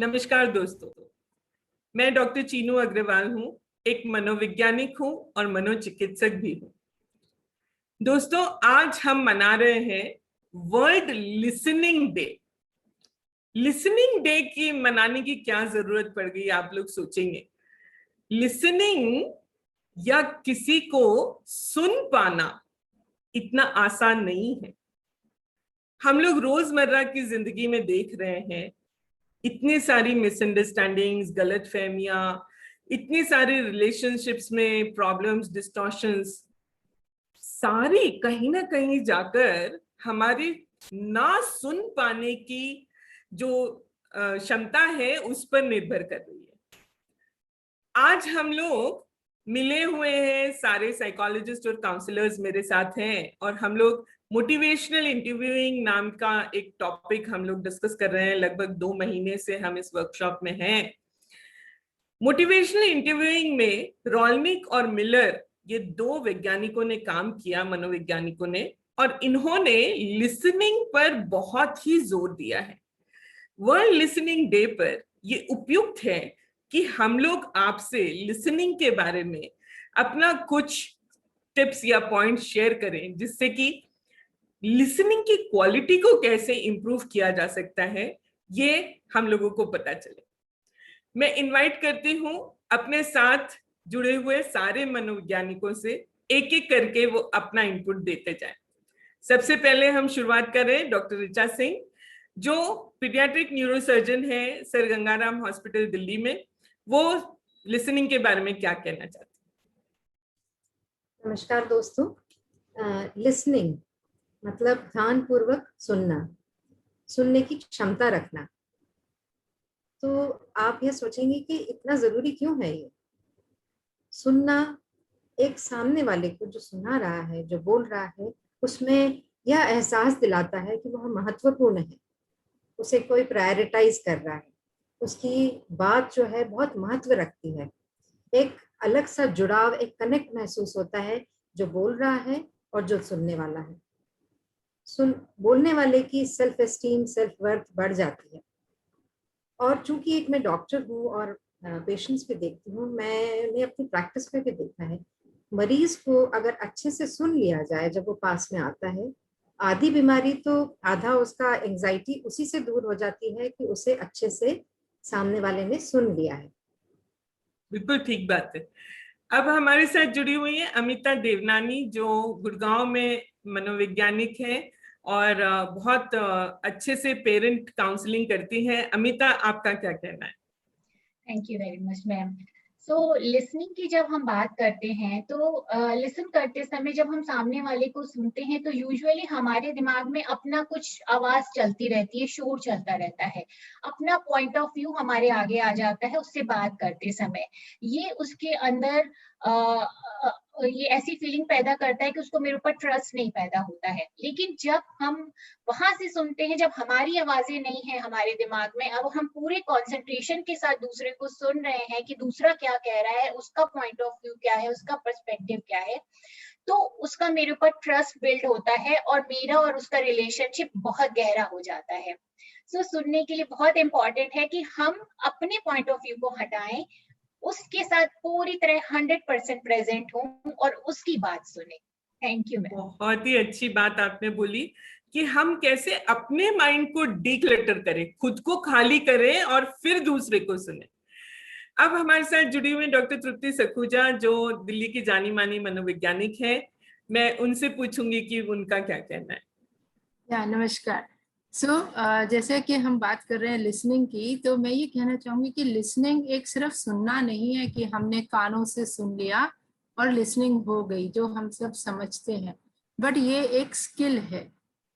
नमस्कार दोस्तों, मैं डॉक्टर चीनू अग्रवाल हूँ। एक मनोवैज्ञानिक हूँ और मनोचिकित्सक भी हूँ। दोस्तों, आज हम मना रहे हैं world listening day. Listening day की मनाने की क्या जरूरत पड़ गई, आप लोग सोचेंगे। लिसनिंग या किसी को सुन पाना इतना आसान नहीं है। हम लोग रोजमर्रा की जिंदगी में देख रहे हैं इतनी सारी मिसअंडरस्टैंडिंग्स, गलतफहमियां, इतनी सारी रिलेशनशिप्स में प्रॉब्लम्स, डिस्टॉर्शंस, सारी कहीं ना कहीं जाकर हमारी ना सुन पाने की जो क्षमता है उस पर निर्भर कर रही है। आज हम लोग मिले हुए हैं, सारे साइकोलॉजिस्ट और काउंसलर्स मेरे साथ हैं, और हम लोग मोटिवेशनल इंटरव्यूइंग नाम का एक टॉपिक हम लोग डिस्कस कर रहे हैं। लगभग 2 महीने से हम इस वर्कशॉप में हैं। मोटिवेशनल इंटरव्यूइंग में रॉल्निक और मिलर, ये 2 वैज्ञानिकों ने काम किया, मनोवैज्ञानिकों ने, और इन्होंने लिसनिंग पर बहुत ही जोर दिया है। वर्ल्ड लिसनिंग डे पर ये उपयुक्त है कि हम लोग आपसे लिसनिंग के बारे में अपना कुछ टिप्स या पॉइंट्स शेयर करें, जिससे कि लिसनिंग की क्वालिटी को कैसे इंप्रूव किया जा सकता है ये हम लोगों को पता चले। मैं इनवाइट करती हूं अपने साथ जुड़े हुए सारे मनोवैज्ञानिकों से, एक एक करके वो अपना इनपुट देते जाएं। सबसे पहले हम शुरुआत करें डॉक्टर ऋचा सिंह, जो पीडियाट्रिक न्यूरोसर्जन है सर गंगाराम हॉस्पिटल दिल्ली में। वो लिसनिंग के बारे में क्या कहना चाहते हैं? नमस्कार दोस्तों। लिसनिंग मतलब ध्यानपूर्वक सुनना, सुनने की क्षमता रखना। तो आप यह सोचेंगे कि इतना जरूरी क्यों है ये सुनना। एक सामने वाले को जो सुना रहा है, जो बोल रहा है, उसमें यह एहसास दिलाता है कि वह महत्वपूर्ण है, उसे कोई प्रायोरिटाइज कर रहा है, उसकी बात जो है बहुत महत्व रखती है। एक अलग सा जुड़ाव, एक कनेक्ट महसूस होता है जो बोल रहा है और जो सुनने वाला है। बोलने वाले की सेल्फ एस्टीम, सेल्फ वर्थ बढ़ जाती है। और चूंकि एक मैं डॉक्टर हूँ और पेशेंट्स भी देखती हूँ, मैंने अपनी प्रैक्टिस में भी देखा है, मरीज को अगर अच्छे से सुन लिया जाए जब वो पास में आता है, आधी बीमारी तो आधा उसका एंजाइटी उसी से दूर हो जाती है कि उसे अच्छे से सामने वाले ने सुन लिया है। बिल्कुल ठीक बात है। अब हमारे साथ जुड़ी हुई है अमिता देवनानी, जो गुड़गांव में मनोवैज्ञानिक है और बहुत अच्छे से पेरेंट काउंसलिंग करती हैं। अमिता, आपका क्या कहना है? Thank you very much ma'am. So listening की जब हम बात करते हैं तो लिसन करते समय जब हम सामने वाले को सुनते हैं तो यूजुअली हमारे दिमाग में अपना कुछ आवाज चलती रहती है, शोर चलता रहता है, अपना पॉइंट ऑफ व्यू हमारे आगे आ जाता है उससे बात करते समय। ये उसके अंदर ये ऐसी फीलिंग पैदा करता है कि उसको मेरे ऊपर ट्रस्ट नहीं पैदा होता है। लेकिन जब हम वहां से सुनते हैं, जब हमारी आवाजें नहीं है हमारे दिमाग में, अब हम पूरे कंसंट्रेशन के साथ दूसरे को सुन रहे हैं कि दूसरा क्या कह रहा है, उसका पॉइंट ऑफ व्यू क्या है, उसका पर्सपेक्टिव क्या है, तो उसका मेरे ऊपर ट्रस्ट बिल्ड होता है और मेरा और उसका रिलेशनशिप बहुत गहरा हो जाता है। सो सुनने के लिए बहुत इंपॉर्टेंट है कि हम अपने पॉइंट ऑफ व्यू को हटाएं, उसके साथ पूरी तरह 100% प्रेजेंट हूं और उसकी बात सुने। Thank you ma'am. बहुत ही अच्छी बात आपने बोली कि हम कैसे अपने माइंड को डीक्लटर करें, खुद को खाली करें और फिर दूसरे को सुने। अब हमारे साथ जुड़ी हुई डॉक्टर तृप्ति सखुजा, जो दिल्ली की जानी मानी मनोवैज्ञानिक है। मैं उनसे पूछूंगी कि उनका क्या कहना है। नमस्कार। जैसे कि हम बात कर रहे हैं लिसनिंग की, तो मैं ये कहना चाहूंगी कि लिसनिंग एक सिर्फ सुनना नहीं है कि हमने कानों से सुन लिया और लिसनिंग हो गई, जो हम सब समझते हैं, बट ये एक स्किल है।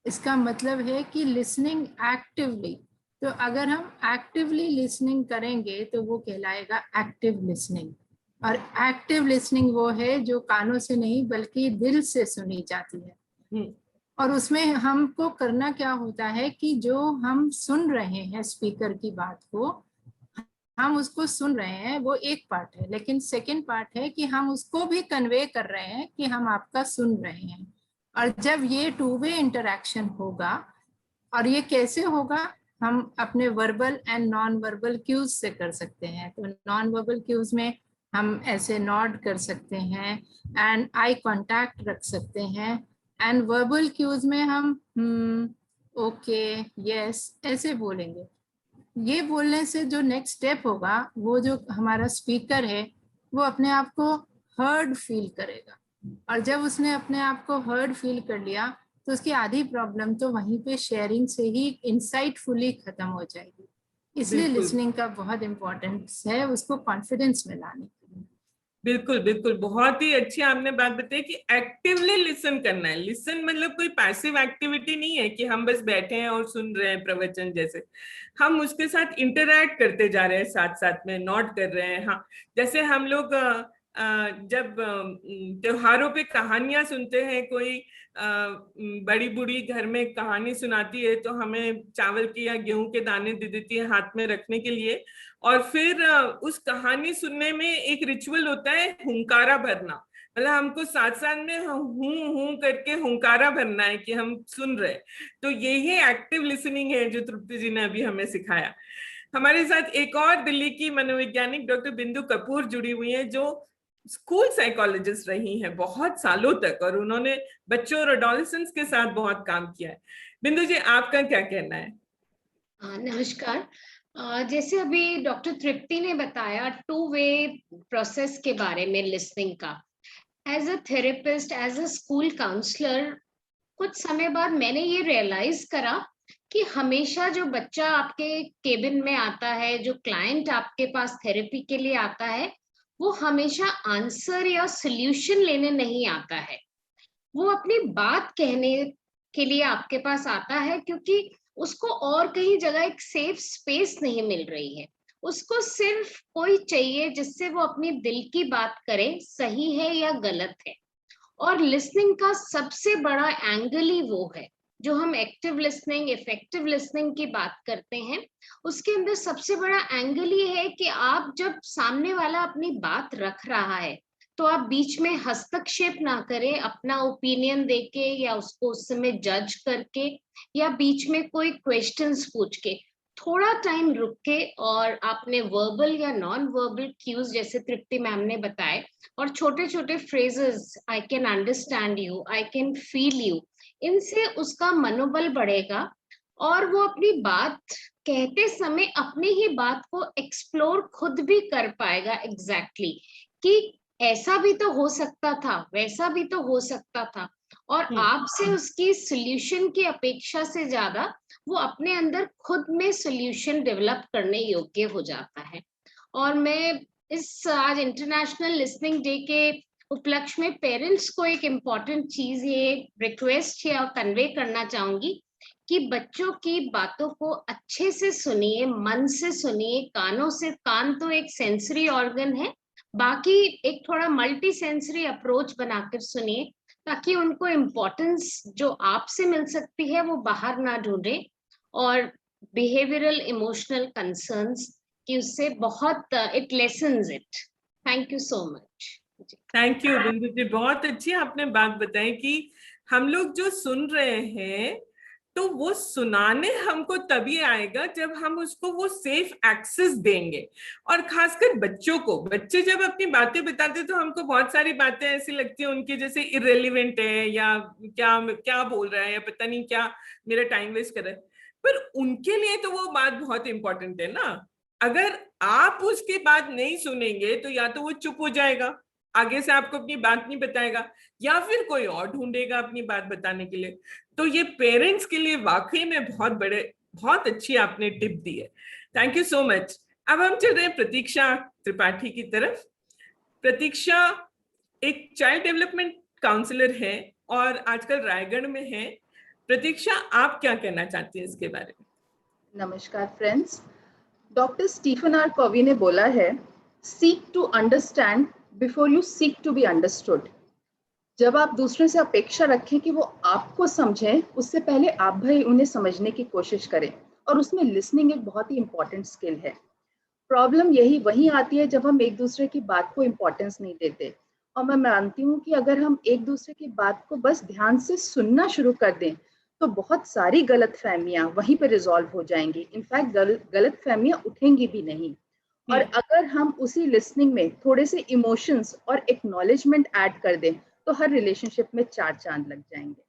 इसका मतलब है कि लिसनिंग एक्टिवली, तो अगर हम एक्टिवली लिसनिंग करेंगे तो वो कहलाएगा एक्टिव लिसनिंग। और एक्टिव लिसनिंग वो है जो कानों से नहीं बल्कि दिल से सुनी जाती है। और उसमें हमको करना क्या होता है कि जो हम सुन रहे हैं स्पीकर की बात को, हम उसको सुन रहे हैं, वो एक पार्ट है, लेकिन सेकंड पार्ट है कि हम उसको भी कन्वे कर रहे हैं कि हम आपका सुन रहे हैं। और जब ये 2 वे इंटरेक्शन होगा, और ये कैसे होगा, हम अपने verbal and non verbal cues से कर सकते हैं। तो नॉन वर्बल क्यूज में हम ऐसे नॉड कर सकते हैं एंड आई कांटेक्ट रख सकते हैं, एंड वर्बल क्यूज में हम ओके, यस ऐसे बोलेंगे। ये बोलने से जो नेक्स्ट स्टेप होगा, वो जो हमारा स्पीकर है वो अपने आप को हर्ड फील करेगा, और जब उसने अपने आप को हर्ड फील कर लिया तो उसकी आधी प्रॉब्लम तो वहीं पे शेयरिंग से ही इंसाइटफुली खत्म हो जाएगी। इसलिए बिल्कुल। लिसनिंग का बहुत इम्पोर्टेंस है उसको कॉन्फिडेंस में लाने के लिए। बिल्कुल बिल्कुल, बहुत ही अच्छी आपने बात बताई कि एक्टिवली लिसन करना है। लिसन मतलब कोई पैसिव एक्टिविटी नहीं है कि हम बस बैठे हैं और सुन रहे हैं प्रवचन जैसे, हम उसके साथ इंटरैक्ट करते जा रहे हैं, साथ साथ में नोट कर रहे हैं। हाँ, जैसे हम लोग जब त्योहारों पे कहानियां सुनते हैं, कोई बड़ी बूढ़ी घर में कहानी सुनाती है तो हमें चावल के या गेहूं के दाने दे देती है हाथ में रखने के लिए, और फिर उस कहानी सुनने में एक रिचुअल होता है हुंकारा भरना। मतलब हमको साथ साथ में हूं हूं करके हुंकारा भरना है कि हम सुन रहे। तो यही एक्टिव लिसनिंग है जो तृप्ति जी ने अभी हमें सिखाया। हमारे साथ एक और दिल्ली की मनोवैज्ञानिक डॉक्टर बिंदु कपूर जुड़ी हुई हैं, जो स्कूल साइकोलॉजिस्ट रही हैं बहुत सालों तक, और उन्होंने बच्चों और एडोलेसेंट्स के साथ बहुत काम किया है। बिंदु जी, आपका क्या कहना है? नमस्कार। जैसे अभी डॉक्टर तृप्ति ने बताया टू वे प्रोसेस के बारे में लिसनिंग का, as a therapist, as a school counsellor, कुछ समय बाद मैंने ये रियलाइज करा कि हमेशा जो बच्चा आपके केबिन में आता है, जो क्लाइंट आपके पास थेरेपी के लिए आता है, वो हमेशा आंसर या सॉल्यूशन लेने नहीं आता है। वो अपनी बात कहने के लिए आपके पास आता है, क्योंकि उसको और कहीं जगह एक सेफ स्पेस नहीं मिल रही है। उसको सिर्फ कोई चाहिए जिससे वो अपनी दिल की बात करे, सही है या गलत है। और लिसनिंग का सबसे बड़ा एंगल ही वो है, जो हम एक्टिव लिसनिंग, इफेक्टिव लिसनिंग की बात करते हैं, उसके अंदर सबसे बड़ा एंगल ये है कि आप जब सामने वाला अपनी बात रख रहा है तो आप बीच में हस्तक्षेप ना करें, अपना ओपिनियन देके या उसको उस समय जज करके या बीच में कोई क्वेश्चंस पूछ के। थोड़ा टाइम रुक के और आपने वर्बल या नॉन वर्बल क्यूज जैसे तृप्ति मैम ने बताए, और छोटे छोटे phrases, I can understand you, I can feel you, इनसे उसका मनोबल बढ़ेगा और वो अपनी बात कहते समय अपनी ही बात को एक्सप्लोर खुद भी कर पाएगा एग्जैक्टली कि ऐसा भी तो हो सकता था, वैसा भी तो हो सकता था। और आपसे उसकी सॉल्यूशन की अपेक्षा से ज्यादा वो अपने अंदर खुद में सॉल्यूशन डेवलप करने योग्य हो जाता है। और मैं इस आज इंटरनेशनल लिसनिंग डे के उपलक्ष्य में पेरेंट्स को एक इम्पॉर्टेंट चीज, ये रिक्वेस्ट या कन्वे करना चाहूंगी कि बच्चों की बातों को अच्छे से सुनिए, मन से सुनिए, कानों से। कान तो एक सेंसरी ऑर्गन है, बाकी एक थोड़ा मल्टी सेंसरी अप्रोच बनाकर सुनिए, ताकि उनको इम्पोर्टेंस जो आपसे मिल सकती है वो बाहर ना ढूंढे। और बिहेवियरल इमोशनल कंसर्न्स कि उससे बहुत it lessons it. Thank you so much. Thank you बिंदु जी, बहुत अच्छी आपने बात बताई कि हम लोग जो सुन रहे हैं तो वो सुनाने हमको तभी आएगा जब हम उसको वो सेफ एक्सेस देंगे। और खासकर बच्चों को, बच्चे जब अपनी बातें बताते तो हमको बहुत सारी बातें ऐसी लगती है उनकी जैसे इररेलेवेंट है, या क्या क्या बोल रहा है, या पता नहीं क्या मेरा टाइम वेस्ट कर रहा है। पर उनके लिए तो वो बात बहुत इंपॉर्टेंट है ना। अगर आप उसकी बात नहीं सुनेंगे तो या तो वो चुप हो जाएगा, आगे से आपको अपनी बात नहीं बताएगा, या फिर कोई और ढूंढेगा अपनी बात बताने के लिए। तो ये पेरेंट्स के लिए वाकई में बहुत अच्छी आपने टिप दी है। Thank you so much. अब हम चल रहे हैं प्रतीक्षा त्रिपाठी की तरफ। प्रतीक्षा एक चाइल्ड डेवलपमेंट काउंसलर है और आजकल रायगढ़ में है। प्रतीक्षा, आप क्या कहना चाहती हैं इसके बारे में? नमस्कार friends. Doctor Stephen R Covey ने बोला है, seek to understand before you seek to be understood. जब आप दूसरे से अपेक्षा रखें कि वो आपको समझें, उससे पहले आप भी उन्हें समझने की कोशिश करें। और उसमें लिसनिंग एक बहुत ही इंपॉर्टेंट स्किल है। प्रॉब्लम यही वहीं आती है जब हम एक दूसरे की बात को इम्पोर्टेंस नहीं देते। और मैं मानती हूँ कि अगर हम एक दूसरे की बात को बस ध्यान से सुनना शुरू कर दें तो बहुत सारी गलतफहमियां वहीं पे रिजॉल्व हो जाएंगी। इनफैक्ट गलतफहमियां उठेंगी भी नहीं। और अगर हम उसी लिसनिंग में थोड़े से इमोशंस और एक्नॉलेजमेंट ऐड कर दें तो हर रिलेशनशिप में 4 चांद लग जाएंगे।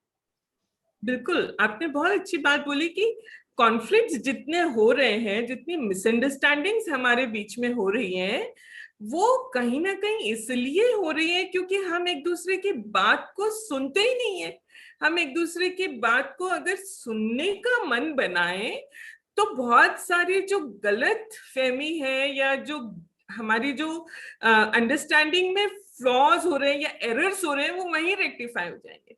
बिल्कुल, आपने बहुत अच्छी बात बोली कि कॉन्फ्लिक्ट्स जितने हो रहे हैं, जितनी मिसअंडरस्टैंडिंग्स हमारे बीच में हो रही हैं, वो कहीं ना कहीं इसलिए हो रही है क्योंकि हम एक दूसरे की बात को सुनते ही नहीं है। हम एक दूसरे की बात को अगर सुनने का मन बनाए तो बहुत सारी जो गलत फहमी है या जो हमारी जो अंडरस्टैंडिंग में फ्लॉज हो रहे हैं या एरर्स हो रहे हैं, वो वहीं रेक्टिफाई हो जाएंगे।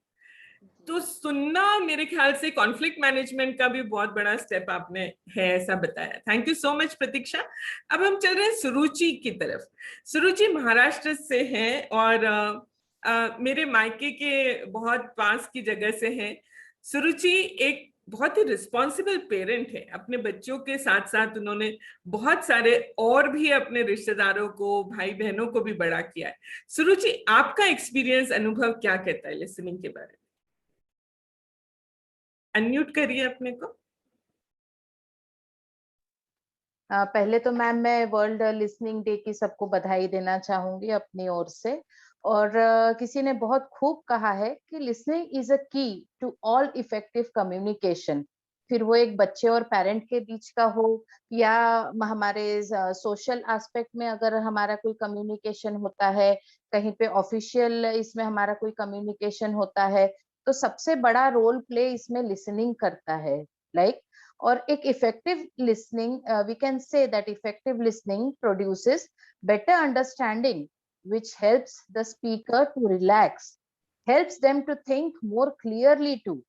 तो सुनना मेरे ख्याल से कॉन्फ्लिक्ट मैनेजमेंट का भी बहुत बड़ा स्टेप आपने है ऐसा बताया। थैंक यू सो मच प्रतीक्षा। अब हम चल रहे हैं सुरुचि की तरफ। सुरुचि महाराष्ट्र से हैं और मेरे मायके के बहुत पास की जगह से हैं। सुरुचि एक बहुत ही रिस्पॉन्सिबल पेरेंट है। अपने बच्चों के साथ साथ उन्होंने बहुत सारे और भी अपने रिश्तेदारों को, भाई बहनों को भी बड़ा किया है। सुरुचि, आपका एक्सपीरियंस, अनुभव क्या कहता है लिसनिंग के बारे में? अनम्यूट करिए अपने को। पहले तो मैम मैं वर्ल्ड लिसनिंग डे की सबको बधाई देना चाहूंगी अपनी ओर से। और किसी ने बहुत खूब कहा है कि लिसनिंग इज अ की टू ऑल इफेक्टिव कम्युनिकेशन। फिर वो एक बच्चे और पेरेंट के बीच का हो या हमारे सोशल एस्पेक्ट में अगर हमारा कोई कम्युनिकेशन होता है, कहीं पे ऑफिशियल इसमें हमारा कोई कम्युनिकेशन होता है, तो सबसे बड़ा रोल प्ले इसमें लिसनिंग करता है। लाइक और एक effective listening, we can say that effective listening produces better understanding which helps the speaker to relax, helps them to think more clearly too.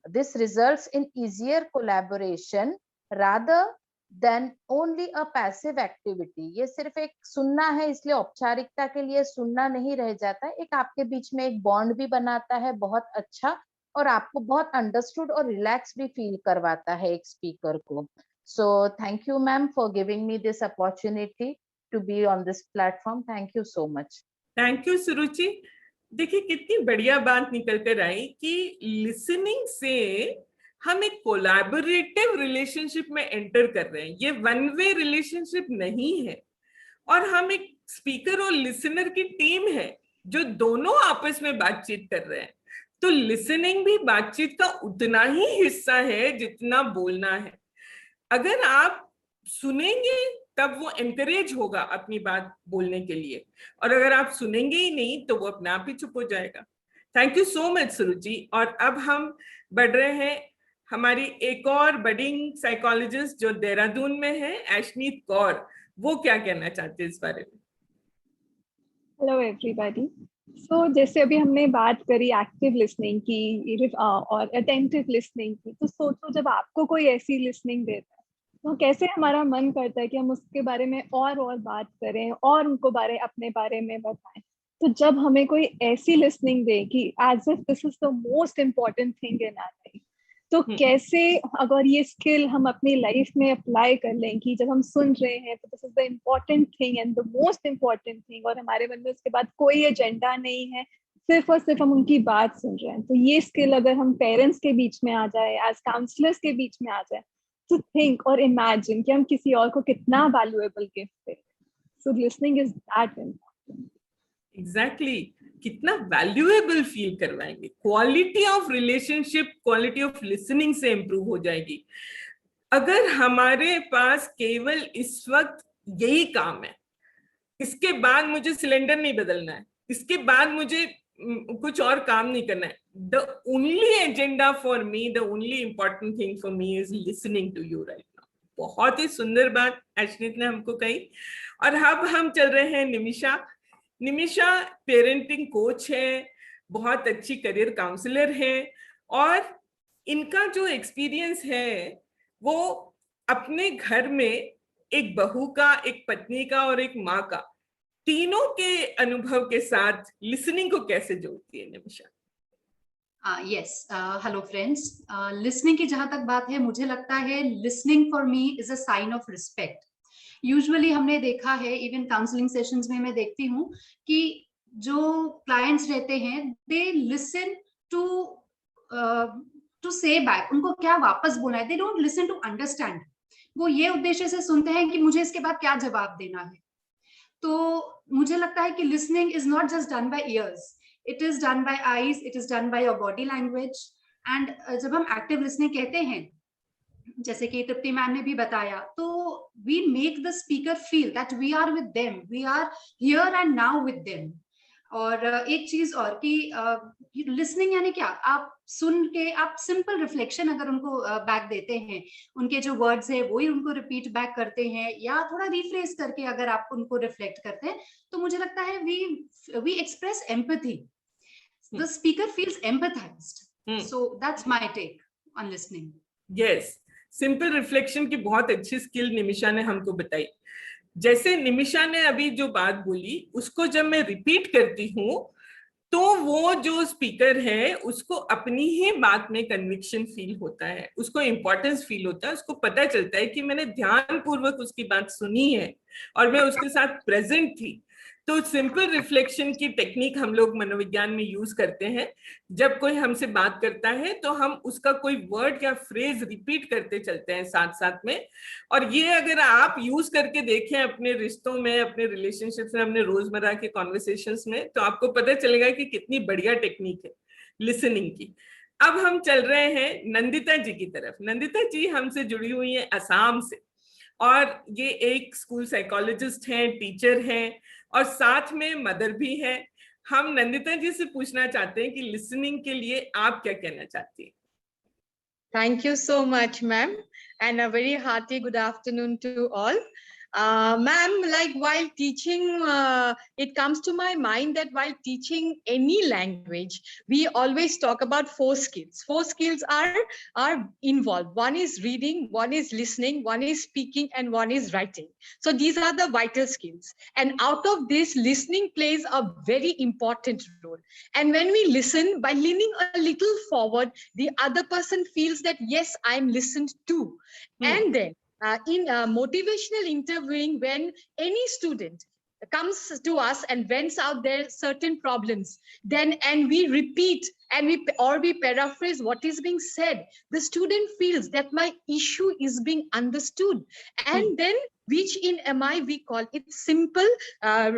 This results in easier collaboration rather than only a passive activity. ये सिर्फ एक सुनना है इसलिए औपचारिकता के लिए सुनना नहीं रह जाता है, एक आपके बीच में एक बॉन्ड भी बनाता है बहुत अच्छा, और आपको बहुत अंडरस्टूड और रिलैक्स भी फील करवाता है एक स्पीकर को। So thank you ma'am for giving me this opportunity to be on this platform. Thank you so much. Thank you Suruchi. देखिए कितनी बढ़िया बात निकल कर आई कि लिसनिंग से हम एक कोलैबोरेटिव रिलेशनशिप में एंटर कर रहे हैं। ये वन वे रिलेशनशिप नहीं है और हम एक स्पीकर और लिसनर की टीम है जो दोनों आपस में बातचीत कर रहे हैं। तो लिसनिंग भी बातचीत का उतना ही हिस्सा है जितना बोलना है। अगर आप सुनेंगे तब वो एनकरेज होगा अपनी बात बोलने के लिए, और अगर आप सुनेंगे ही नहीं तो वो अपने आप ही चुप हो जाएगा। थैंक यू सो मच सुरुचि। और अब हम बढ़ रहे हैं हमारी एक और बडिंग साइकोलॉजिस्ट जो देहरादून में है, ऐशनीत कौर। वो क्या कहना चाहते हैं इस बारे में? Hello everybody. सो जैसे अभी हमने बात करी एक्टिव लिसनिंग की और अटेंटिव लिसनिंग की, तो सोचो जब आपको कोई ऐसी लिसनिंग देता है तो कैसे हमारा मन करता है कि हम उसके बारे में और बात करें और उनको अपने बारे में बताएं। तो जब हमें कोई ऐसी लिसनिंग दे कि as if this is the most important thing in our life, तो कैसे अगर ये स्किल हम अपनी लाइफ में अप्लाई कर लें कि जब हम सुन रहे हैं तो this is the important thing and the most important thing, और हमारे मन में उसके बाद कोई एजेंडा नहीं है, सिर्फ और सिर्फ हम उनकी बात सुन रहे हैं। तो ये स्किल अगर हम पेरेंट्स के बीच में आ जाए, एज काउंसलर्स के बीच में आ जाए, to think और imagine कि हम किसी और को कितना valuable gift they. So listening is that important. Exactly. कितना वैल्यूएबल फील करवाएंगे। Quality of relationship, quality of listening से इंप्रूव हो जाएगी। अगर हमारे पास केवल इस वक्त यही काम है, इसके बाद मुझे सिलेंडर नहीं बदलना है, इसके बाद मुझे कुछ और काम नहीं करना है, the only agenda for me, the only important thing for me is listening to you right now. बहुत ही सुंदर बात ऐशनीत ने हमको कही। और अब हम चल रहे हैं निमिषा। निमिषा पेरेंटिंग कोच है, बहुत अच्छी करियर काउंसलर है, और इनका जो एक्सपीरियंस है वो अपने घर में एक बहू का, एक पत्नी का और एक माँ का, तीनों के अनुभव के साथ लिसनिंग को कैसे जोड़ती है Nimisha? Yes, hello friends. Listening की जहां तक बात है, मुझे लगता है listening for me is a sign of respect. Usually हमने देखा है, इवन काउंसलिंग सेशंस में मैं देखती हूँ कि जो क्लाइंट्स रहते हैं they listen to to say back, उनको क्या वापस बोलना है. They don't listen to understand. वो ये उद्देश्य से सुनते हैं कि मुझे इसके बाद क्या जवाब देना है. तो मुझे लगता है कि listening is not just done by years, it is done by eyes, it is done by your body language. And जब हम एक्टिव लिसनिंग कहते हैं, जैसे कि तृप्ति मैम ने भी बताया, तो we make the speaker feel that we are with them, we are here and now with them. और एक चीज और कि लिसनिंग यानी क्या, आप सुन के आप सिंपल रिफ्लेक्शन अगर उनको बैक देते हैं, उनके जो वर्ड्स है वही उनको रिपीट बैक करते हैं, या थोड़ा रिफ्रेश करके अगर आप उनको रिफ्लेक्ट करते हैं, तो मुझे लगता है we express empathy. The speaker feels empathized. So that's my take on listening. Yes, simple reflection की बहुत अच्छी स्किल निमिषा ने हमको बताई. जैसे निमिषा ने अभी जो बात बोली, उसको जब मैं रिपीट करती हूँ तो वो जो स्पीकर है उसको अपनी ही बात में कन्विक्शन फील होता है, उसको इम्पोर्टेंस फील होता है, उसको पता चलता है कि मैंने ध्यान पूर्वक उसकी बात सुनी है और मैं उसके साथ प्रेजेंट थी. तो सिंपल रिफ्लेक्शन की टेक्निक हम लोग मनोविज्ञान में यूज करते हैं. जब कोई हमसे बात करता है तो हम उसका कोई वर्ड या फ्रेज रिपीट करते चलते हैं साथ साथ में. और ये अगर आप यूज करके देखें अपने रिश्तों में, अपने रिलेशनशिप्स में, अपने रोजमर्रा के कॉन्वर्सेशंस में, तो आपको पता चलेगा कि कितनी बढ़िया टेक्निक है लिसनिंग की. अब हम चल रहे हैं नंदिता जी की तरफ. नंदिता जी हमसे जुड़ी हुई है असम से, और ये एक स्कूल साइकोलॉजिस्ट हैं, टीचर हैं, और साथ में मदर भी है. हम नंदिता जी से पूछना चाहते हैं कि लिसनिंग के लिए आप क्या कहना चाहती हैं? Thank you so much, ma'am, and a very hearty good afternoon to all. Ma'am, like while teaching, it comes to my mind that while teaching any language, we always talk about 4 skills. 4 skills are involved. One is reading, one is listening, one is speaking, and one is writing. So these are the vital skills. And out of this, listening plays a very important role. And when we listen, by leaning a little forward, the other person feels that, yes, I'm listened to. And then, in motivational interviewing, when any student comes to us and vents out their certain problems, then and we repeat and we paraphrase what is being said, the student feels that my issue is being understood. And then, which in MI we call it simple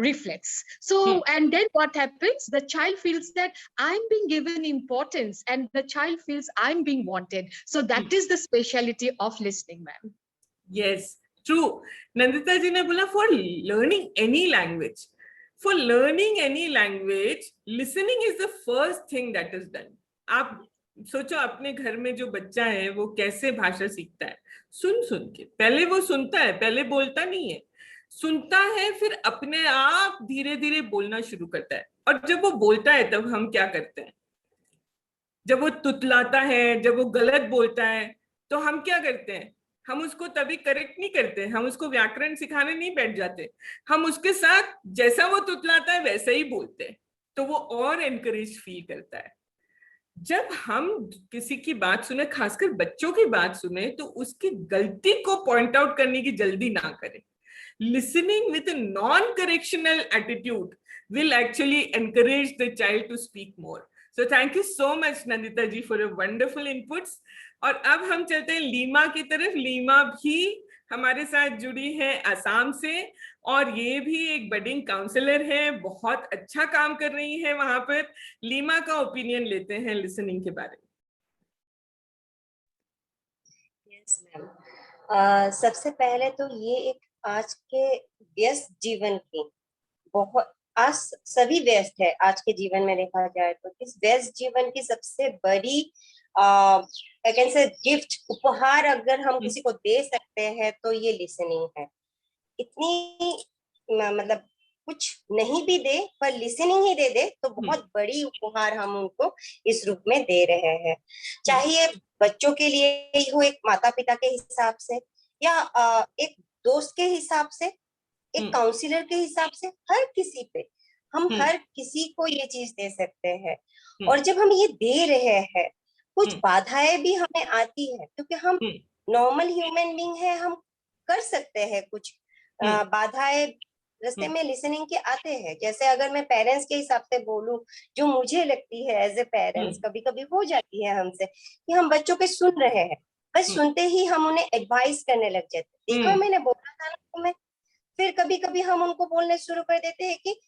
reflex. So, and then what happens? The child feels that I'm being given importance, and the child feels I'm being wanted. So that is the speciality of listening, ma'am. Yes, true. Nandita जी ने बोला for learning any language. For learning any language, listening is the first thing that is done. आप सोचो अपने घर में जो बच्चा है वो कैसे भाषा सीखता है, सुन सुन के. पहले वो सुनता है, पहले बोलता नहीं है, सुनता है, फिर अपने आप धीरे धीरे बोलना शुरू करता है. और जब वो बोलता है तब हम क्या करते हैं? जब वो तुतलाता है, जब वो गलत बोलता है, तो हम क्या करते हैं? हम उसको तभी करेक्ट नहीं करते, हम उसको व्याकरण सिखाने नहीं बैठ जाते, हम उसके साथ जैसा वो तुतलाता है वैसा ही बोलते हैं. तो वो और एनकरेज फील करता है. जब हम किसी की बात सुने, खासकर बच्चों की बात सुने, तो उसकी गलती को पॉइंट आउट करने की जल्दी ना करें. Listening with a non correctional attitude will actually encourage the child to speak more. So thank you so much Nandita ji for your wonderful inputs. और अब हम चलते हैं लीमा की तरफ. लीमा भी हमारे साथ जुड़ी है असम से, और ये भी एक बडिंग काउंसलर है, बहुत अच्छा काम कर रही है वहां पर. लीमा का ओपिनियन लेते हैं लिसनिंग के बारे में. यस मैम, सबसे पहले तो ये एक आज के व्यस्त जीवन की, बहुत आज सभी व्यस्त है आज के जीवन में देखा जाए तो, इस व्यस्त जीवन की सबसे बड़ी गिफ्ट, उपहार अगर हम किसी को दे सकते हैं तो ये लिसनिंग है. इतनी मतलब कुछ नहीं भी दे पर लिसनिंग ही दे दे तो बहुत बड़ी उपहार हम उनको इस रूप में दे रहे हैं. चाहे बच्चों के लिए हो, एक माता पिता के हिसाब से, या एक दोस्त के हिसाब से, एक काउंसलर के हिसाब से, हर किसी पे हम हर किसी को ये चीज दे सकते हैं. और जब हम ये दे रहे हैं, कुछ बाधाएं भी हमें आती है, क्योंकि हम नॉर्मल ह्यूमन बीइंग है, हम कर सकते हैं कुछ बाधाएं रास्ते में लिसनिंग के आते हैं। जैसे अगर मैं पेरेंट्स के हिसाब से बोलूं, जो मुझे लगती है एज ए पेरेंट्स कभी कभी हो जाती है हमसे कि हम बच्चों के सुन रहे हैं, बस सुनते ही हम उन्हें एडवाइस करने लग जाते हैं, देखो मैंने बोला था ना तुम्हें। फिर कभी कभी हम उनको बोलने शुरू कर देते हैं कि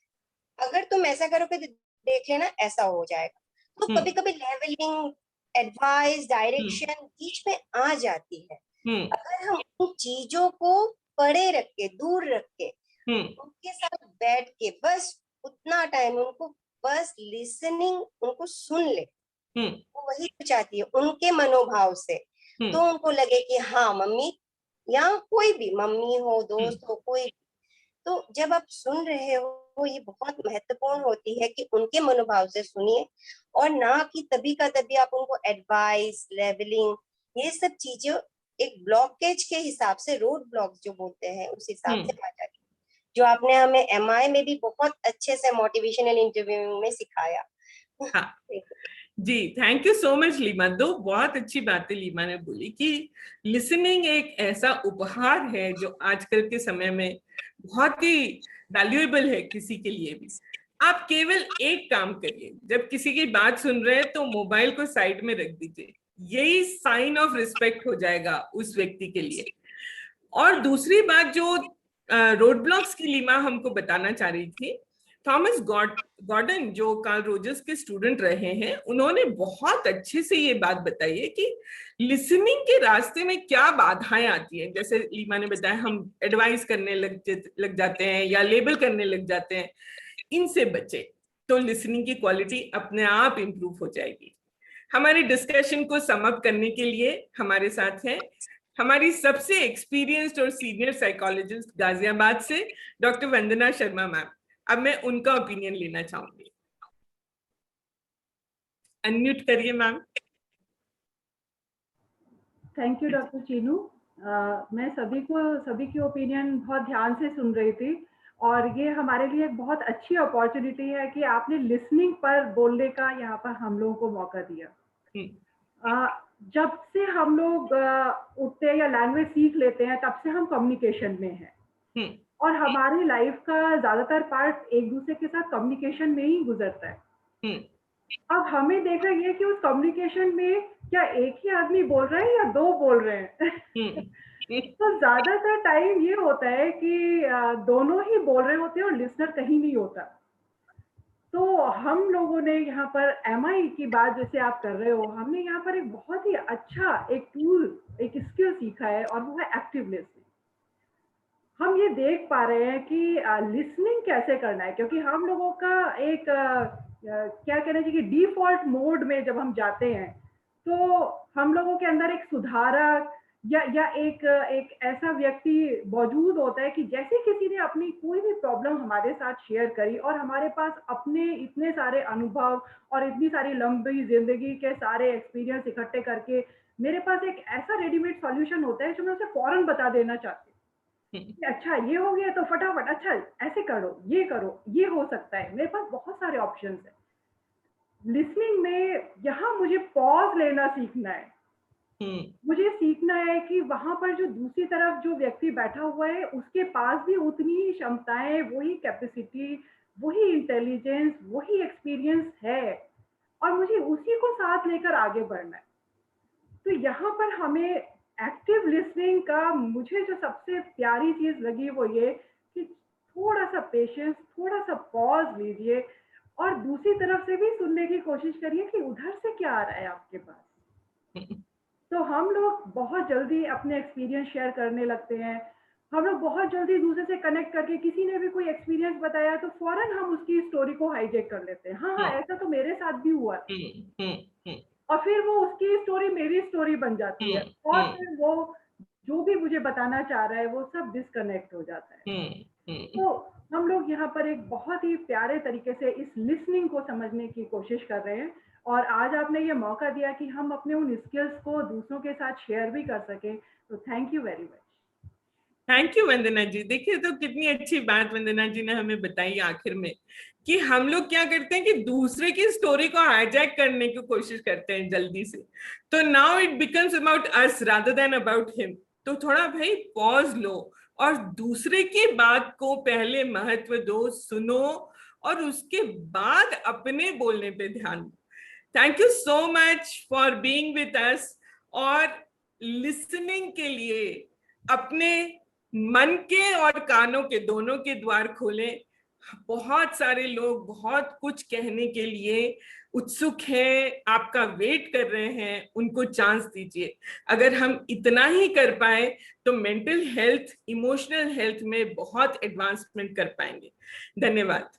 अगर तुम ऐसा करोगे तो देख लेना ऐसा हो जाएगा। तो कभी कभी लेवलिंग, एडवाइस, डायरेक्शन बीच में आ जाती है। अगर हम उन चीजों को परे रख के, दूर रख के, उनके साथ बैठ के बस उतना टाइम उनको बस लिसनिंग, उनको सुन ले, वो वही चाहती है उनके मनोभाव से। तो उनको लगे कि हाँ मम्मी, या कोई भी मम्मी हो, दोस्त हो, कोई, तो जब आप सुन रहे हो ये बहुत महत्वपूर्ण होती है कि उनके मनोभाव से सुनिए, और ना कि तभी का तभी आप उनको एडवाइस, लेवलिंग, ये सब चीजें एक ब्लॉकेज के हिसाब से, रोड ब्लॉक जो बोलते हैं उस हिसाब से आ जाती है, जो आपने हमें MI में भी बहुत अच्छे से मोटिवेशनल इंटरव्यू में सिखाया। हाँ जी, thank you so much Lima. दो बहुत अच्छी बातें लीमा ने बोली कि लिसनिंग एक ऐसा उपहार है जो आजकल के समय में बहुत ही वैल्यूएबल है किसी के लिए भी। आप केवल एक काम करिए, जब किसी की बात सुन रहे हैं तो मोबाइल को साइड में रख दीजिए, यही साइन ऑफ रिस्पेक्ट हो जाएगा उस व्यक्ति के लिए। और दूसरी बात जो रोड ब्लॉक्स की लीमा हमको बताना चाह रही थी, थॉमस गॉर्डन जो कार्ल रोजर्स के स्टूडेंट रहे हैं, उन्होंने बहुत अच्छे से ये बात बताई है कि लिसनिंग के रास्ते में क्या बाधाएं आती हैं। जैसे लीमा ने बताया, हम एडवाइस करने लग जाते हैं या लेबल करने लग जाते हैं, इनसे बचे तो लिसनिंग की क्वालिटी अपने आप इंप्रूव हो जाएगी। हमारे डिस्कशन को सम अप करने के लिए हमारे साथ हैं हमारी सबसे एक्सपीरियंस्ड और सीनियर साइकोलॉजिस्ट गाजियाबाद से डॉक्टर वंदना शर्मा मैम। अब मैं उनका ओपिनियन लेना चाहूंगी। अनम्यूट करिए ma'am. Thank you doctor Chinu. मैं सभी की ओपिनियन बहुत ध्यान से सुन रही थी, और ये हमारे लिए एक बहुत अच्छी अपॉर्चुनिटी है कि आपने लिसनिंग पर बोलने का यहाँ पर हम लोगों को मौका दिया। जब से हम लोग उठते हैं या लैंग्वेज सीख लेते हैं, तब से हम कम्युनिकेशन में हैं, और हमारी लाइफ का ज्यादातर पार्ट एक दूसरे के साथ कम्युनिकेशन में ही गुजरता है। अब हमें देखना ये कि उस कम्युनिकेशन में क्या एक ही आदमी बोल रहा है या दो बोल रहे हैं। तो ज्यादातर टाइम ये होता है कि दोनों ही बोल रहे होते हैं और लिसनर कहीं नहीं होता। तो हम लोगों ने यहाँ पर MI की बात जैसे आप कर रहे हो, हमने यहाँ पर एक बहुत ही अच्छा एक टूल, एक स्किल सीखा है, और वो है एक्टिव लिसनिंग। हम ये देख पा रहे हैं कि लिसनिंग कैसे करना है, क्योंकि हम लोगों का एक क्या कहना चाहिए, डिफॉल्ट मोड में जब हम जाते हैं तो हम लोगों के अंदर एक सुधारक या एक ऐसा व्यक्ति मौजूद होता है कि जैसे किसी ने अपनी कोई भी प्रॉब्लम हमारे साथ शेयर करी, और हमारे पास अपने इतने सारे अनुभव और इतनी सारी लंबी जिंदगी के सारे एक्सपीरियंस इकट्ठे करके मेरे पास एक ऐसा रेडीमेड सॉल्यूशन होता है जो मैं उसे फौरन बता देना चाहती हूँ। अच्छा ये हो गया तो फटाफट, अच्छा ऐसे करो, ये हो सकता है, मेरे पास बहुत सारे ऑप्शंस है। लिसनिंग में यहाँ मुझे पॉज लेना सीखना है। मुझे सीखना है कि वहां पर जो दूसरी तरफ जो व्यक्ति बैठा हुआ है उसके पास भी उतनी ही क्षमताएं, वही कैपेसिटी, वही इंटेलिजेंस, वही एक्सपीरियंस है, और मुझे उसी को साथ लेकर आगे बढ़ना है। तो यहाँ पर हमें एक्टिव लिसनिंग का मुझे जो सबसे प्यारी चीज लगी वो ये कि थोड़ा सा पेशेंस, थोड़ा सा पॉज लीजिए, और दूसरी तरफ से भी सुनने की कोशिश करिए कि उधर से क्या आ रहा है आपके पास। तो हम लोग बहुत जल्दी अपने एक्सपीरियंस शेयर करने लगते हैं, हम लोग बहुत जल्दी दूसरे से कनेक्ट करके, किसी ने भी कोई एक्सपीरियंस बताया तो फौरन हम उसकी स्टोरी को हाईजैक कर लेते हैं। हाँ ऐसा तो मेरे साथ भी हुआ, और फिर वो उसकी स्टोरी मेरी स्टोरी बन जाती है, और फिर वो जो भी मुझे बताना चाह रहा है वो सब डिस्कनेक्ट हो जाता है। तो हम लोग यहाँ पर एक बहुत ही प्यारे तरीके से इस लिसनिंग को समझने की कोशिश कर रहे हैं, और आज आपने ये मौका दिया कि हम अपने उन स्किल्स को दूसरों के साथ शेयर भी कर सकें, तो thank you very much. Thank you Vandana ji. देखिए तो कितनी अच्छी बात वंदना जी ने हमें बताई आखिर में, कि हम लोग क्या करते हैं कि दूसरे की स्टोरी को हाईजैक करने की कोशिश करते हैं जल्दी से। तो now it becomes about us rather than about him. तो थोड़ा भाई पॉज लो, और दूसरे की बात को पहले महत्व दो, सुनो और उसके बाद अपने बोलने पे ध्यान दो। Thank you so much for being with us. और लिसनिंग के लिए अपने मन के और कानों के दोनों के द्वार खोलें। बहुत सारे लोग बहुत कुछ कहने के लिए उत्सुक हैं, आपका वेट कर रहे हैं, उनको चांस दीजिए। अगर हम इतना ही कर पाए तो मेंटल हेल्थ, इमोशनल हेल्थ में बहुत एडवांसमेंट कर पाएंगे। धन्यवाद।